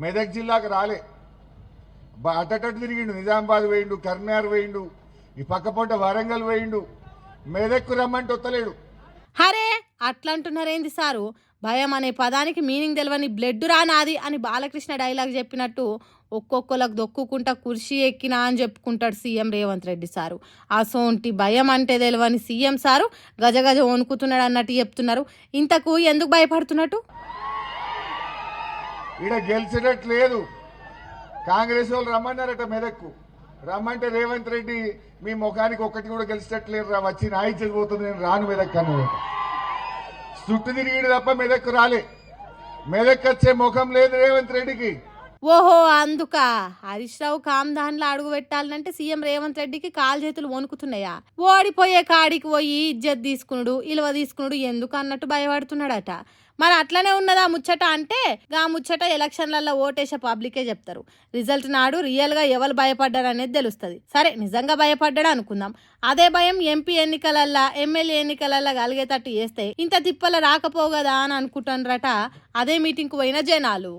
మెదక్ జిల్లాకు రాలే. అటటటు తిరిగిండు, నిజామాబాద్ వేయిండు, కర్నార్ వేయిండు, ఈ పక్కపొంట వరంగల్ వేయిండు, మెదక్కు రమ్మంటే వత్తలేడు. హరే అట్లంటున్నారేంది సారు? భయం అనే పదానికి మీనింగ్ తెలియని బ్లడ్ రానాది అని బాలకృష్ణ డైలాగ్ చెప్పినట్టు ఒక్కొక్కలకు దొక్కుకుంటా కుర్చీ ఎక్కినా అని చెప్పుకుంటాడు సీఎం రేవంత్ రెడ్డి సారు. అసోంటి భయం అంటే తెలియని సీఎం సారు గజగజ వణుకుతున్నాడు అన్నట్టు చెప్తున్నారు. ఇంతకు ఎందుకు భయపడుతున్నట్టు? ఈడ గెలిచేటట్టు లేదు. కాంగ్రెస్ వాళ్ళు రమ్మన్నారట మెదక్కు. రమ్మంటే రేవంత్ రెడ్డి మీ ముఖానికి ఒక్కటి కూడా గెలిచేటట్లేదు రా, వచ్చి నా ఇచ్చేది పోతుంది, నేను రాను మెదక్ అన్నదట. చుట్టు తిరిగిడు తప్ప మెదక్కు రాలే. మెదక్ వచ్చే ముఖం లేదు రేవంత్ రెడ్డికి. ఓహో అందుక హరీష్ రావు కామ్దాన్లో అడుగు పెట్టాలంటే సీఎం రేవంత్ రెడ్డికి కాలు చేతులు వణుకుతున్నాయా? ఓడిపోయే కాడికి పోయి ఇజ్జత్ తీసుకున్నాడు, ఇలువ తీసుకున్నాడు ఎందుకు అన్నట్టు భయపడుతున్నాడట. మరి అట్లనే ఉన్నదా ముచ్చట అంటే గా ముచ్చట ఎలక్షన్లలో ఓటేసే పబ్లికే చెప్తారు. రిజల్ట్ నాడు రియల్గా ఎవరు భయపడ్డారు అనేది తెలుస్తుంది. సరే నిజంగా భయపడ్డాడు అనుకుందాం. అదే భయం ఎంపీ ఎన్నికలల్లా ఎమ్మెల్యే ఎన్నికలల్లా కలిగేటట్టు చేస్తే ఇంత తిప్పల రాకపోగదా అని అనుకుంటారట అదే మీటింగ్కు పోయిన జనాలు.